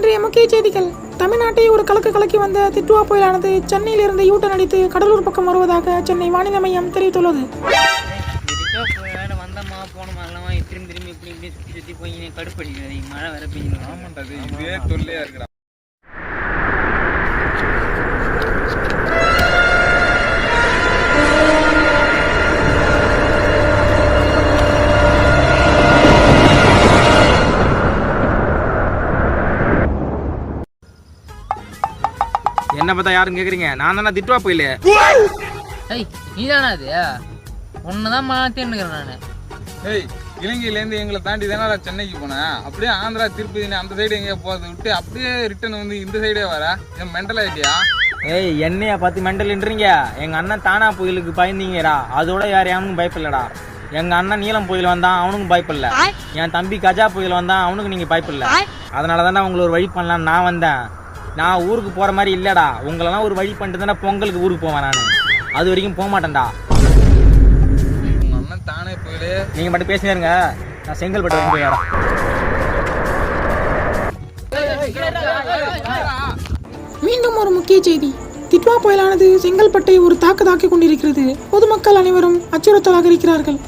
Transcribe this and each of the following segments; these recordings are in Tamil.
இன்றைய முக்கிய செய்திகள். தமிழ்நாட்டை ஒரு கலக்கு கலக்கி வந்த திட்டுவா புயலானது சென்னையில் இருந்து யூட்டன் அடித்து கடலூர் பக்கம் வருவதாக சென்னை வானிலை மையம் தெரிவித்துள்ளது. என்ன பார்த்தா யாரும் கேக்குறீங்க? நான் தானே திட்டுவா போயில. ஏய் நீதானா அது? ஒன்னதான் மாத்தேன்னுக்கிறேன் நானு. ஏய் இலங்கையிலேருந்து எங்களை தாண்டி தானே சென்னைக்கு போனேன். அப்படியே ஆந்திரா திருப்பதி அந்த சைடு எங்கேயா போகிறத விட்டு அப்படியே ரிட்டர்ன் வந்து இந்த சைடே வர என் மென்டல் ஆகிட்டியா? ஏய் என்னையா பார்த்து மெண்டல்ன்றீங்க? எங்க அண்ணன் தானா புயலுக்கு பயந்தீங்கடா, அதோட யார் யாருக்கும் பயப்படலடா. எங்க அண்ணன் நீலம் புயல் வந்தான், அவனுக்கும் பயப்படல. என் தம்பி கஜா புயல் வந்தான், அவனுக்கு நீங்க பயப்படல. அதனால தானே உங்களை ஒரு வழி பண்ணலாம் நான் வந்தேன். நான் ஊருக்கு போற மாதிரி இல்லடா, உங்களெல்லாம் ஒரு வழி பண்ணிட்டு தானே பொங்கலுக்கு ஊருக்கு போவேன். நான் அது வரைக்கும் போக மாட்டேன்டா. உங்க அண்ணன் தானே போயிடு, நீங்க மட்டும் பேசினேருங்க. நான் செங்கல்பட்டு வரைக்கும் போய் வரேன். மீண்டும் ஒரு முக்கிய செய்தி. திட்வா புயலானது செங்கல்பட்டை ஒரு தாக்கி கொண்டிருக்கிறது. பொதுமக்கள் அனைவரும் அச்சுறுத்தலாக இருக்கிறார்கள்.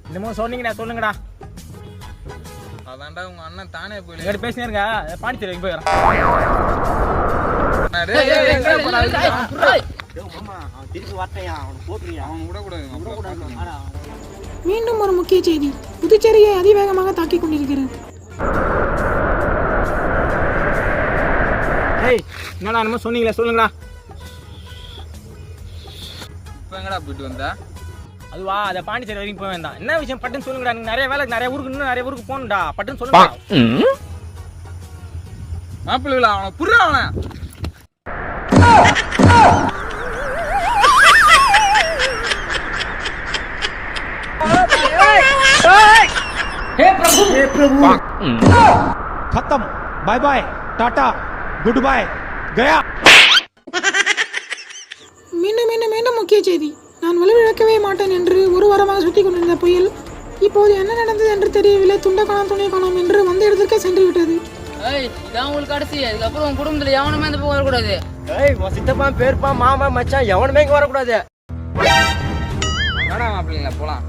இன்னமும் சொன்னீங்கடா, சொல்லுங்கடா. அதான்டா உங்க அண்ணன் தானே போயிடு பேசினேருங்க. பாண்டிச்சேரி வரைக்கும் போய் வரேன். மீண்டும் ஒரு முக்கிய செய்தி. புதுச்சேரியை அதிவேகமாக தாக்கிக் கொண்டிருக்கிறது. என்னடா என்னமோ சொன்னீங்களே, சொல்லுங்கடா. இப்போ எங்கடா போயிட்டு வந்தா? அதுவா, அதை பாண்டிச்சேரி வரைக்கும் போய் வேண்டாம். என்ன விஷயம் பட்டுன்னு சொல்லுங்கடா. நீங்க நிறைய வேலை, நிறைய ஊருக்கு, இன்னும் நிறைய ஊருக்கு போகணும்டா. பட்டுன்னு சொல்லுங்க. மாப்பிள்ளை அவனை புரிய அவனை. खत्म, बाय बाय, टाटा, गुड बाय, गया. மீண்டும் மீண்டும் மீண்டும் முக்கிய செய்தி. நான் வலுவிழக்கவே மாட்டேன் என்று ஒரு வாரமாக சுற்றி கொண்டிருந்த புயல் இப்போது என்ன நடந்தது என்று தெரியவில்லை. துண்டை காணாம் துணை காணாம் என்று வந்த இடத்திற்கே சென்று விட்டது. இதான் உங்களுக்கு கடைசி. அதுக்கப்புறம் உங்க குடும்பத்துல எவனுமே இந்த பக்கம் வரக்கூடாது. சித்தப்பா, பேர்ப்பா, மாமா, மச்சான் எவனுமே இங்க வரக்கூடாது. மாப்பிள்ளைங்களா போலாம்.